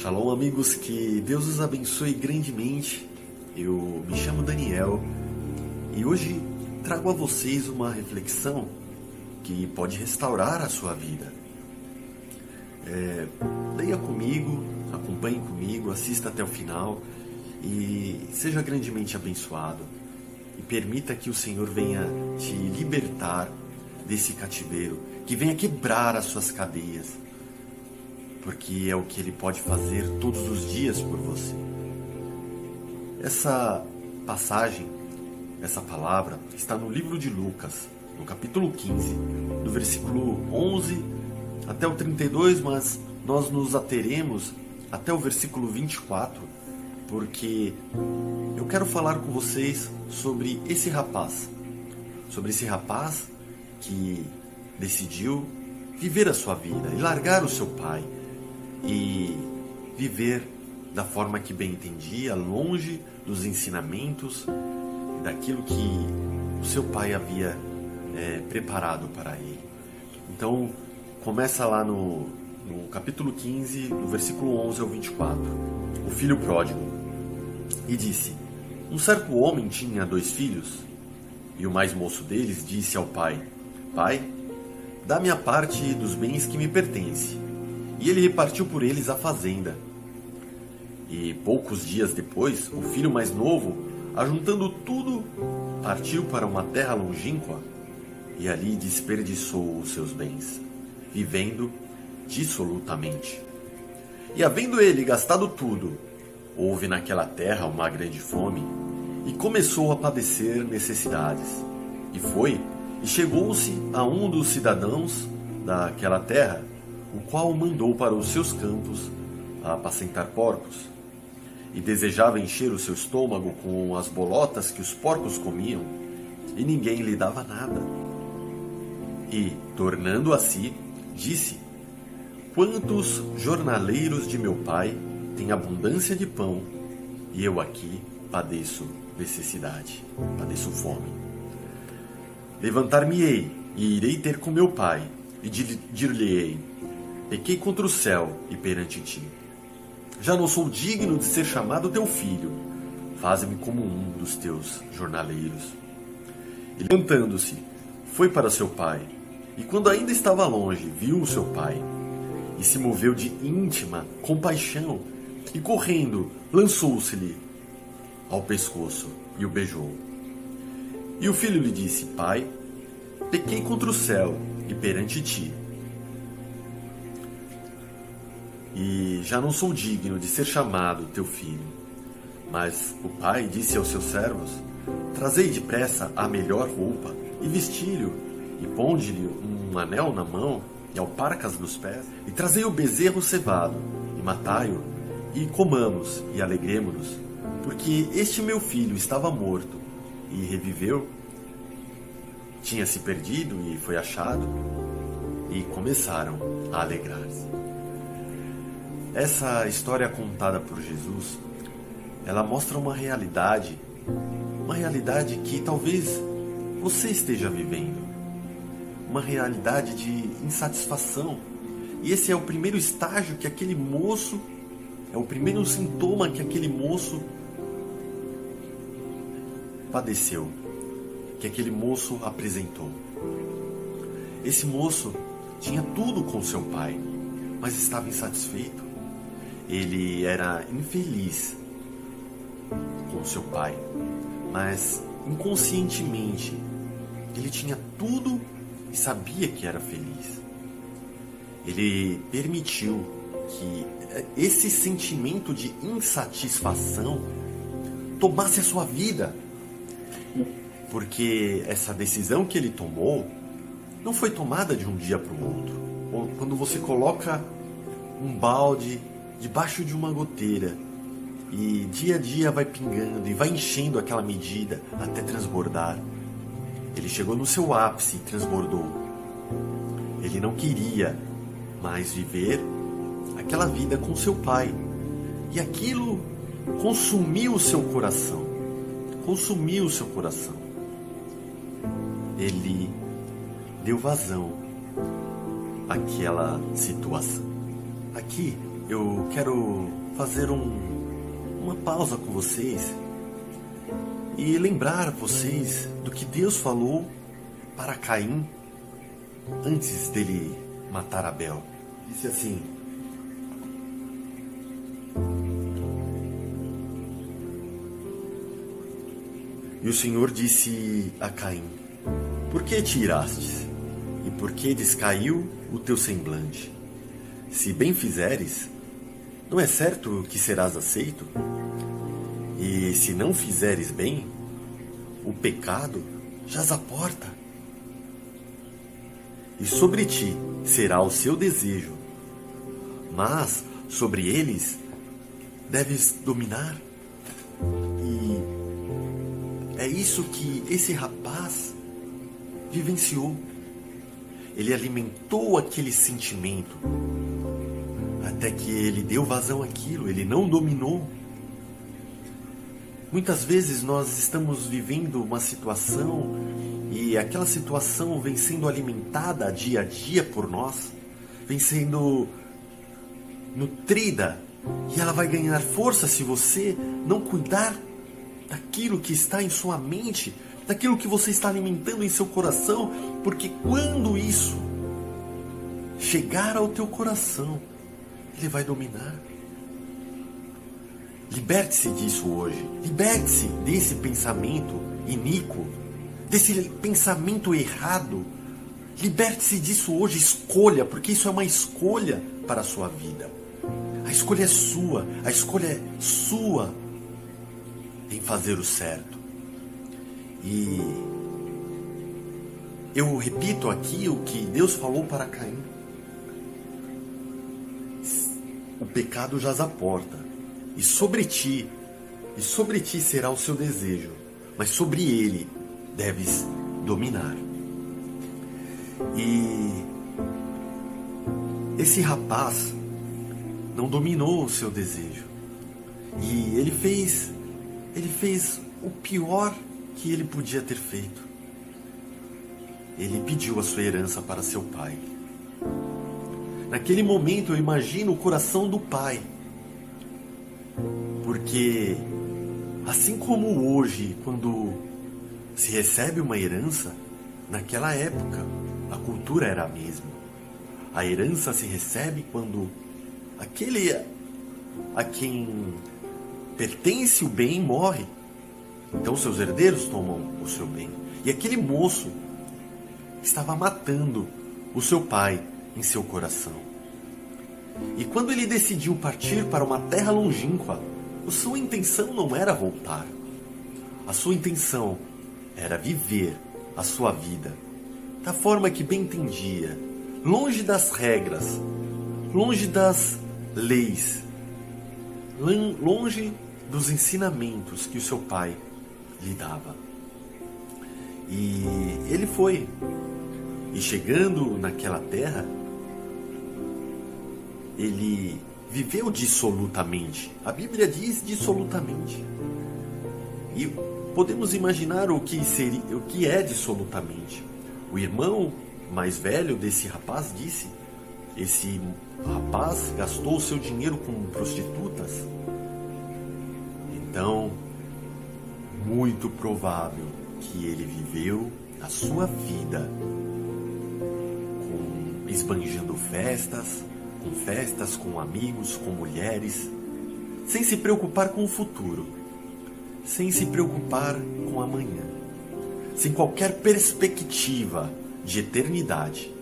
Shalom, amigos, que Deus os abençoe grandemente. Eu me chamo Daniel e hoje trago a vocês uma reflexão que pode restaurar a sua vida. Leia comigo, acompanhe comigo, assista até o final e seja grandemente abençoado. E permita que o Senhor venha te libertar desse cativeiro, que venha quebrar as suas cadeias, porque é o que Ele pode fazer todos os dias por você. Essa passagem, essa palavra, está no livro de Lucas, no capítulo 15, do versículo 11 até o 32, mas nós nos ateremos até o versículo 24, porque eu quero falar com vocês sobre esse rapaz que decidiu viver a sua vida e largar o seu pai e viver da forma que bem entendia, longe dos ensinamentos, daquilo que o seu pai havia preparado para ele. Então, começa lá no capítulo 15, no versículo 11 ao 24, o filho pródigo. E disse: Um certo homem tinha 2 filhos, e o mais moço deles disse ao pai: Pai, dá-me a parte dos bens que me pertence. E ele repartiu por eles a fazenda. E poucos dias depois, o filho mais novo, ajuntando tudo, partiu para uma terra longínqua e ali desperdiçou os seus bens, vivendo dissolutamente. E havendo ele gastado tudo, houve naquela terra uma grande fome e começou a padecer necessidades. E foi e chegou-se a um dos cidadãos daquela terra, o qual o mandou para os seus campos a apacentar porcos. E desejava encher o seu estômago com as bolotas que os porcos comiam, e ninguém lhe dava nada. E, tornando a si, disse: Quantos jornaleiros de meu pai têm abundância de pão, e eu aqui padeço necessidade, padeço fome. Levantar-me-ei, e irei ter com meu pai, e dir-lhe-ei: Pequei contra o céu e perante ti. Já não sou digno de ser chamado teu filho. Faze-me como um dos teus jornaleiros. E levantando-se, foi para seu pai. E quando ainda estava longe, viu o seu pai. E se moveu de íntima compaixão. E correndo, lançou-se-lhe ao pescoço e o beijou. E o filho lhe disse: Pai, pequei contra o céu e perante ti. E já não sou digno de ser chamado teu filho. Mas o pai disse aos seus servos: Trazei depressa a melhor roupa, e vestilho, e ponde-lhe um anel na mão, e alparcas nos pés, e trazei o bezerro cevado, e matai-o, e comamos, e alegremo-nos, porque este meu filho estava morto, e reviveu, tinha se perdido, e foi achado, e começaram a alegrar-se. Essa história contada por Jesus, ela mostra uma realidade que talvez você esteja vivendo, uma realidade de insatisfação. E esse é o primeiro estágio que aquele moço, é o primeiro sintoma que aquele moço padeceu, que aquele moço apresentou. Esse moço tinha tudo com seu pai, mas estava insatisfeito. Ele era infeliz com seu pai, mas inconscientemente ele tinha tudo e sabia que era feliz. Ele permitiu que esse sentimento de insatisfação tomasse a sua vida, porque essa decisão que ele tomou não foi tomada de um dia para o outro. Quando você coloca um balde debaixo de uma goteira e dia a dia vai pingando e vai enchendo aquela medida até transbordar. Ele chegou no seu ápice e transbordou. Ele não queria mais viver aquela vida com seu pai. E aquilo consumiu o seu coração. Consumiu o seu coração. Ele deu vazão àquela situação. Aqui eu quero fazer uma pausa com vocês e lembrar vocês do que Deus falou para Caim antes dele matar Abel. Disse assim: e o Senhor disse a Caim: por que te irastes? E por que descaiu o teu semblante? Se bem fizeres, não é certo que serás aceito? E se não fizeres bem, o pecado jaz à porta. E sobre ti será o seu desejo, mas sobre eles deves dominar. E é isso que esse rapaz vivenciou. Ele alimentou aquele sentimento até que ele deu vazão àquilo, ele não dominou. Muitas vezes nós estamos vivendo uma situação e aquela situação vem sendo alimentada dia a dia por nós, vem sendo nutrida, e ela vai ganhar força se você não cuidar daquilo que está em sua mente, daquilo que você está alimentando em seu coração, porque quando isso chegar ao teu coração, ele vai dominar. Liberte-se disso hoje. Liberte-se desse pensamento iníquo, desse pensamento errado. Liberte-se disso hoje. Escolha, porque isso é uma escolha para a sua vida. A escolha é sua. A escolha é sua em fazer o certo. E eu repito aqui o que Deus falou para Caim: o pecado jaz à porta, e sobre ti será o seu desejo, mas sobre ele deves dominar. E esse rapaz não dominou o seu desejo, e ele fez o pior que ele podia ter feito. Ele pediu a sua herança para seu pai. Naquele momento eu imagino o coração do pai, porque assim como hoje, quando se recebe uma herança, naquela época a cultura era a mesma. A herança se recebe quando aquele a quem pertence o bem morre. Então seus herdeiros tomam o seu bem. E aquele moço estava matando o seu pai em seu coração. E quando ele decidiu partir para uma terra longínqua, a sua intenção não era voltar. A sua intenção era viver a sua vida da forma que bem entendia, longe das regras, longe das leis, longe dos ensinamentos que o seu pai lhe dava. E ele foi. E chegando naquela terra, ele viveu dissolutamente. A Bíblia diz dissolutamente. E podemos imaginar o que é dissolutamente. O irmão mais velho desse rapaz disse: esse rapaz gastou o seu dinheiro com prostitutas. Então, muito provável que ele viveu a sua vida esbanjando festas com amigos, com mulheres, sem se preocupar com o futuro, sem se preocupar com amanhã, sem qualquer perspectiva de eternidade,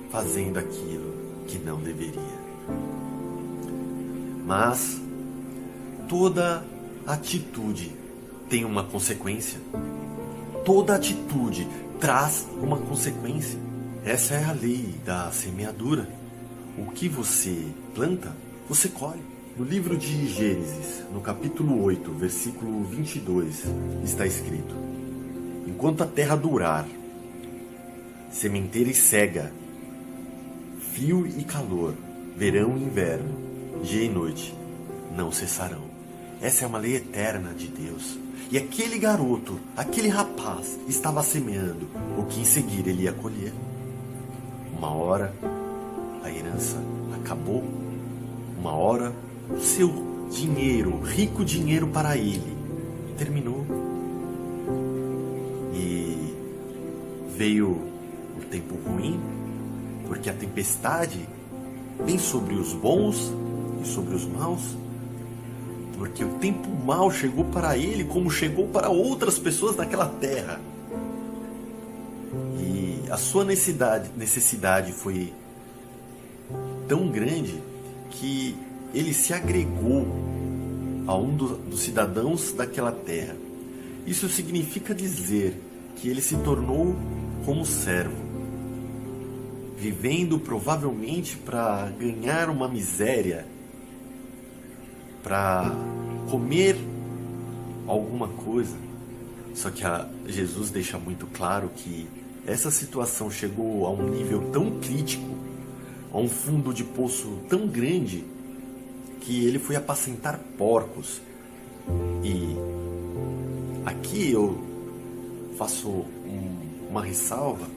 fazendo aquilo que não deveria. Mas toda atitude tem uma consequência. Toda atitude traz uma consequência. Essa é a lei da semeadura. O que você planta, você colhe. No livro de Gênesis, no capítulo 8, versículo 22, está escrito: enquanto a terra durar, sementeira e cega, frio e calor, verão e inverno, dia e noite, não cessarão. Essa é uma lei eterna de Deus. E aquele garoto, aquele rapaz, estava semeando o que em seguida ele ia colher. Uma hora a herança acabou. Uma hora, o seu dinheiro, rico dinheiro para ele, terminou. E veio o tempo ruim, porque a tempestade vem sobre os bons e sobre os maus. Porque o tempo mau chegou para ele como chegou para outras pessoas naquela terra. E a sua necessidade foi tão grande que ele se agregou a um dos cidadãos daquela terra. Isso significa dizer que ele se tornou como servo, vivendo provavelmente para ganhar uma miséria, para comer alguma coisa. Só que Jesus deixa muito claro que essa situação chegou a um nível tão crítico, a um fundo de poço tão grande, que ele foi apacentar porcos. E aqui eu faço uma ressalva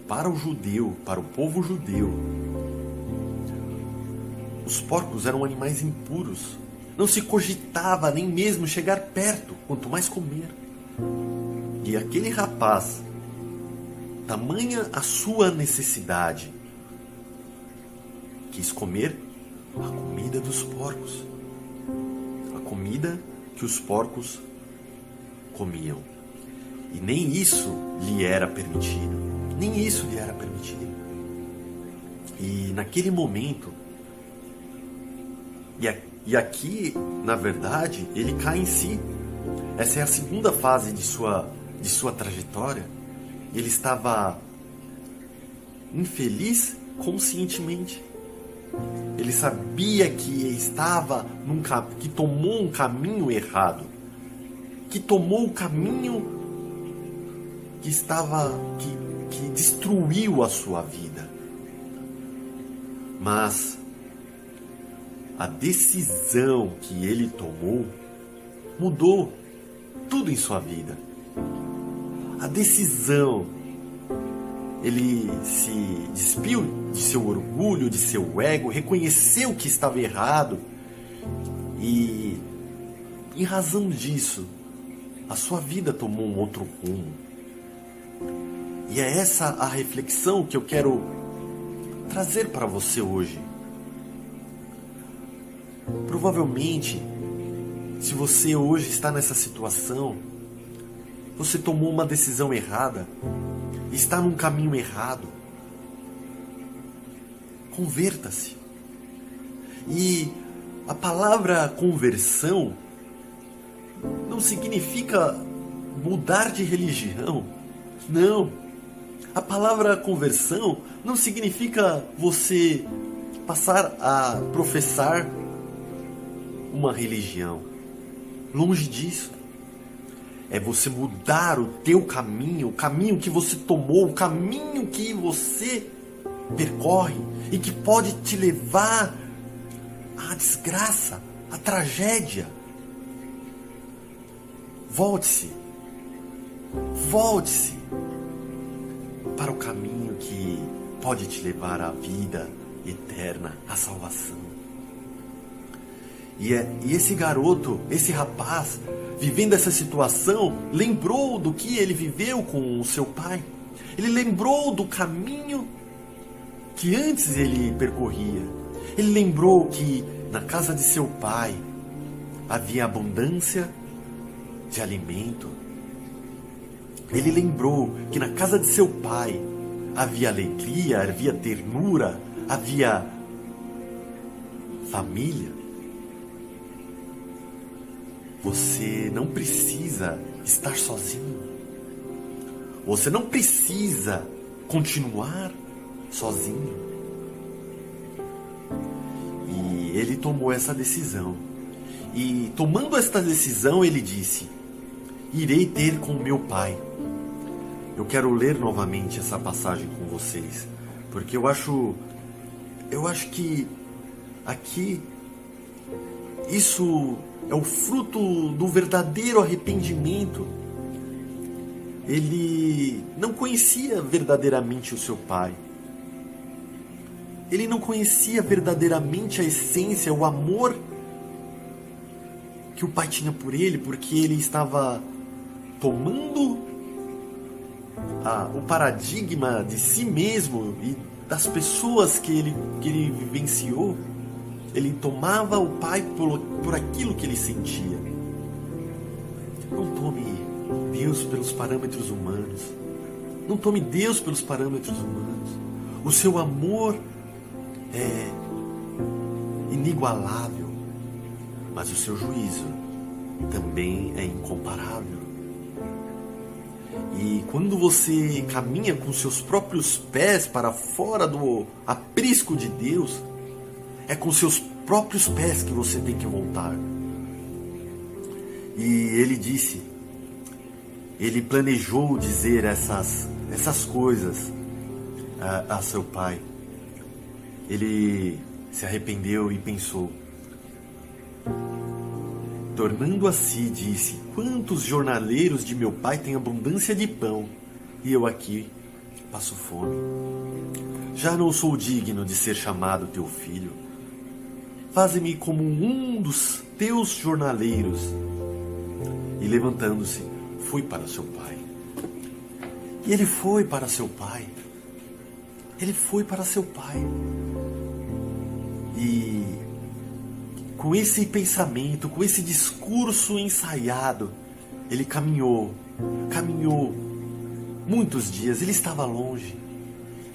para o judeu, para o povo judeu. Os porcos eram animais impuros. Não se cogitava nem mesmo chegar perto, quanto mais comer. E aquele rapaz, tamanha a sua necessidade, quis comer a comida dos porcos. A comida que os porcos comiam. E nem isso lhe era permitido. Nem isso lhe era permitido. E naquele momento, e aqui, na verdade, ele cai em si. Essa é a segunda fase de sua trajetória. Ele estava infeliz conscientemente. Ele sabia que estava que tomou um caminho errado, que tomou o caminho que destruiu a sua vida. Mas a decisão que ele tomou mudou tudo em sua vida. A decisão, ele se despiu de seu orgulho, de seu ego, reconheceu que estava errado e, em razão disso, a sua vida tomou um outro rumo. E é essa a reflexão que eu quero trazer para você hoje. Provavelmente, se você hoje está nessa situação, você tomou uma decisão errada, está num caminho errado. Converta-se. E a palavra conversão não significa mudar de religião. Não. A palavra conversão não significa você passar a professar uma religião. Longe disso. É você mudar o teu caminho, o caminho que você tomou, o caminho que você percorre e que pode te levar à desgraça, à tragédia. Volte-se. Volte-se para o caminho que pode te levar à vida eterna, à salvação. E esse garoto, esse rapaz, vivendo essa situação, lembrou do que ele viveu com o seu pai. Ele lembrou do caminho que antes ele percorria. Ele lembrou que na casa de seu pai havia abundância de alimento. Ele lembrou que na casa de seu pai havia alegria, havia ternura, havia família. Você não precisa estar sozinho. Você não precisa continuar sozinho. E ele tomou essa decisão. E tomando esta decisão, ele disse: irei ter com meu pai. Eu quero ler novamente essa passagem com vocês, porque eu acho que aqui isso é o fruto do verdadeiro arrependimento. Ele não conhecia verdadeiramente o seu pai. Ele não conhecia verdadeiramente a essência, o amor que o pai tinha por ele, porque ele estava tomando o paradigma de si mesmo e das pessoas que ele vivenciou. Ele tomava o pai por aquilo que ele sentia. Não tome Deus pelos parâmetros humanos. Não tome Deus pelos parâmetros humanos. O seu amor é inigualável, mas o seu juízo também é incomparável. E quando você caminha com seus próprios pés para fora do aprisco de Deus, é com seus próprios pés que você tem que voltar. E ele disse, ele planejou dizer essas coisas a seu pai. Ele se arrependeu e pensou. Tornando a si, disse: quantos jornaleiros de meu pai têm abundância de pão, e eu aqui passo fome. Já não sou digno de ser chamado teu filho. Faze-me como um dos teus jornaleiros. E levantando-se, foi para seu pai. E ele foi para seu pai. Ele foi para seu pai. E com esse pensamento, com esse discurso ensaiado, ele caminhou muitos dias. Ele estava longe.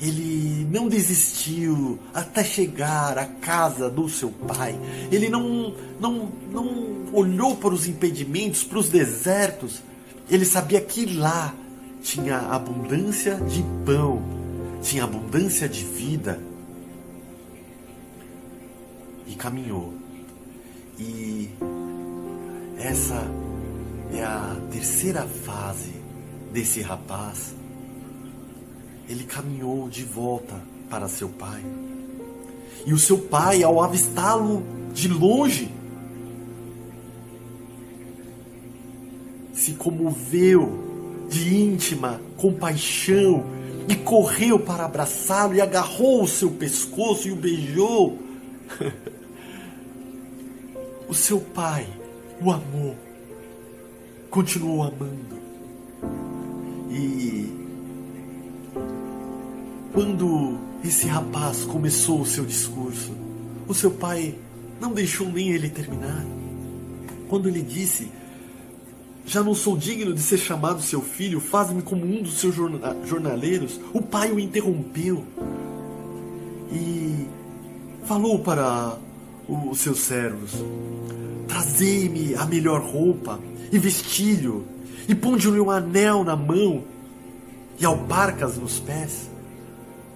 Ele não desistiu até chegar à casa do seu pai. Ele não olhou para os impedimentos, para os desertos. Ele sabia que lá tinha abundância de pão, tinha abundância de vida. E caminhou. E essa é a terceira fase desse rapaz. Ele caminhou de volta para seu pai. E o seu pai, ao avistá-lo de longe, se comoveu de íntima compaixão e correu para abraçá-lo e agarrou o seu pescoço e o beijou. O seu pai o amou, continuou amando. E quando esse rapaz começou o seu discurso, o seu pai não deixou nem ele terminar. Quando ele disse: já não sou digno de ser chamado seu filho, faz-me como um dos seus jornaleiros, o pai o interrompeu e falou para os seus servos: trazei-me a melhor roupa e vestilho, e ponde-lhe um anel na mão e alparcas nos pés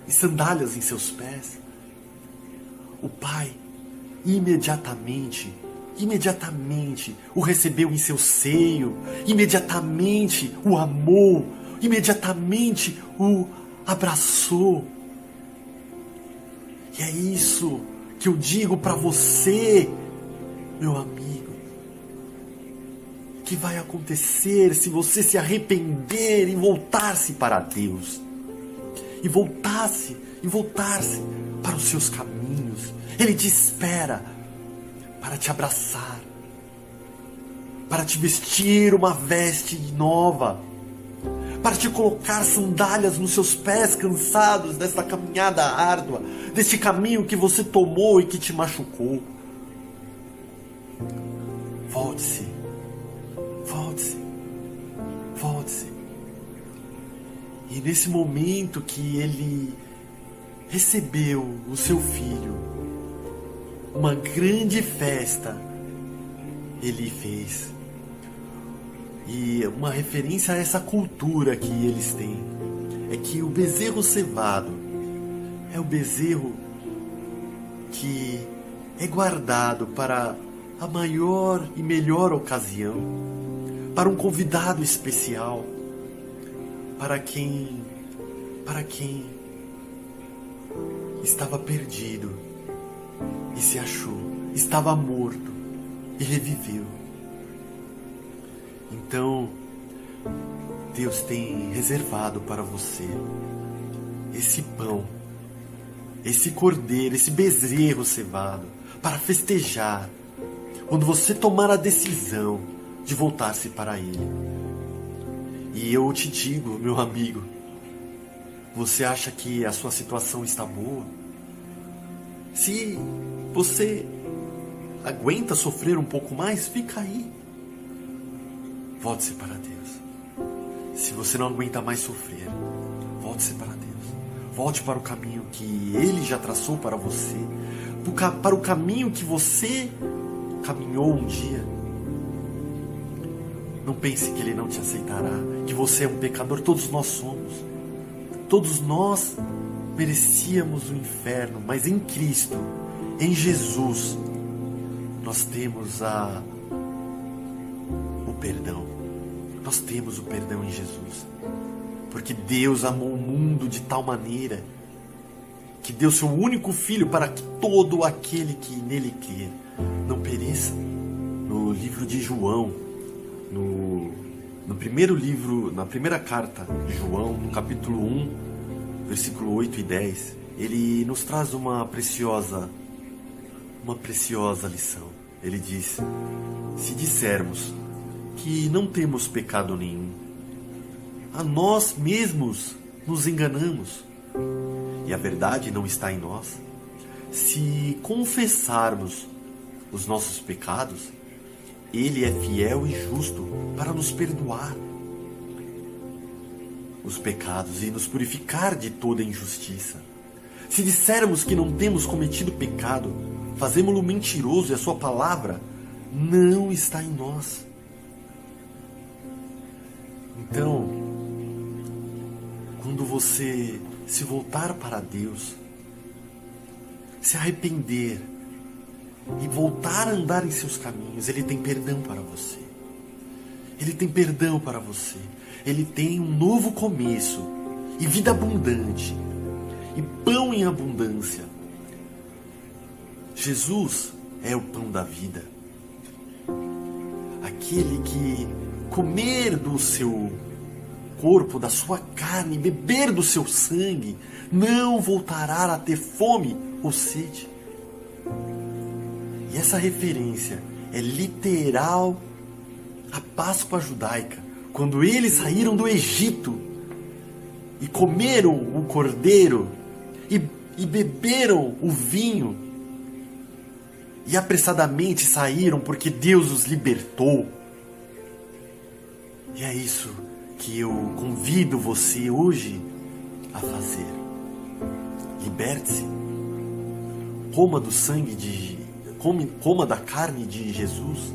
e sandálias em seus pés. O pai imediatamente o recebeu em seu seio, imediatamente o amou, imediatamente o abraçou. E é isso que eu digo para você, meu amigo, que vai acontecer se você se arrepender e voltar-se para Deus. E voltar-se para os seus caminhos. Ele te espera para te abraçar, para te vestir uma veste nova, para te colocar sandálias nos seus pés cansados desta caminhada árdua, deste caminho que você tomou e que te machucou. Volte-se, volte-se, volte-se. E nesse momento que ele recebeu o seu filho, uma grande festa ele fez. E uma referência a essa cultura que eles têm é que o bezerro cevado é o bezerro que é guardado para a maior e melhor ocasião, para um convidado especial, para quem estava perdido e se achou, estava morto e reviveu. Então, Deus tem reservado para você esse pão esse cordeiro, esse bezerro cevado, para festejar, quando você tomar a decisão de voltar-se para Ele. E eu te digo, meu amigo, você acha que a sua situação está boa? Se você aguenta sofrer um pouco mais, fica aí. Volte-se para Deus. Se você não aguenta mais sofrer, volte-se para Deus. Volte para o caminho que Ele já traçou para você, para o caminho que você caminhou um dia. Não pense que Ele não te aceitará, que você é um pecador. Todos nós somos. Todos nós merecíamos o inferno, mas em Cristo, em Jesus, nós temos o perdão. Nós temos o perdão em Jesus. Porque Deus amou o mundo de tal maneira que deu seu único Filho para que todo aquele que nele crer não pereça. No livro de João, no primeiro livro, na primeira carta de João, no capítulo 1, versículo 8 e 10, ele nos traz uma preciosa lição. Ele diz: se dissermos que não temos pecado nenhum, a nós mesmos nos enganamos, e a verdade não está em nós. Se confessarmos os nossos pecados, Ele é fiel e justo para nos perdoar os pecados e nos purificar de toda injustiça. Se dissermos que não temos cometido pecado, fazemo-lo mentiroso e a sua palavra não está em nós. Então, quando você se voltar para Deus, se arrepender e voltar a andar em seus caminhos, Ele tem perdão para você. Ele tem perdão para você. Ele tem um novo começo e vida abundante e pão em abundância. Jesus é o pão da vida. Aquele que comer do seu corpo, da sua carne, beber do seu sangue, não voltará a ter fome ou sede. E essa referência é literal à Páscoa judaica, quando eles saíram do Egito e comeram o cordeiro e beberam o vinho e apressadamente saíram porque Deus os libertou. E é isso que eu convido você hoje a fazer. Liberte-se. Coma do sangue coma da carne de Jesus.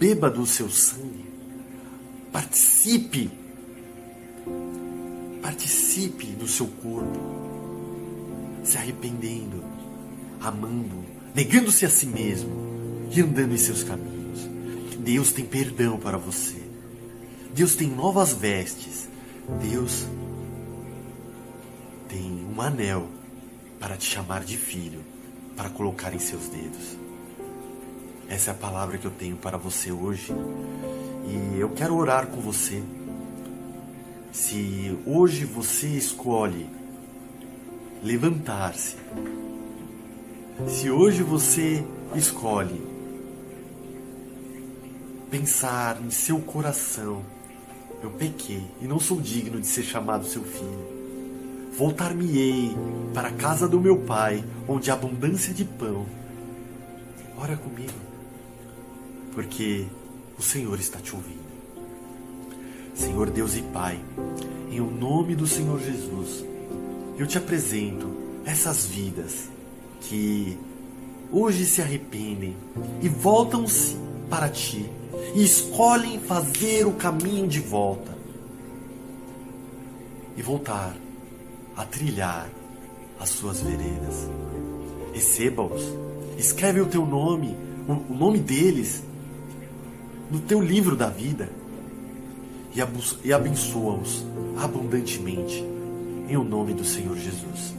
Beba do seu sangue. Participe do seu corpo, se arrependendo, amando, negando-se a si mesmo e andando em seus caminhos. Deus tem perdão para você. Deus tem novas vestes. Deus tem um anel para te chamar de filho, para colocar em seus dedos. Essa é a palavra que eu tenho para você hoje. E eu quero orar com você. Se hoje você escolhe levantar-se, se hoje você escolhe pensar em seu coração: eu pequei e não sou digno de ser chamado seu filho, voltar-me-ei para a casa do meu pai, onde há abundância de pão. Ora comigo, porque o Senhor está te ouvindo. Senhor Deus e Pai, em o nome do Senhor Jesus, eu te apresento essas vidas que hoje se arrependem e voltam-se para Ti e escolhem fazer o caminho de volta e voltar a trilhar as suas veredas. Receba-os, escreve o teu nome, o nome deles no teu livro da vida e abençoa-os abundantemente em o nome do Senhor Jesus.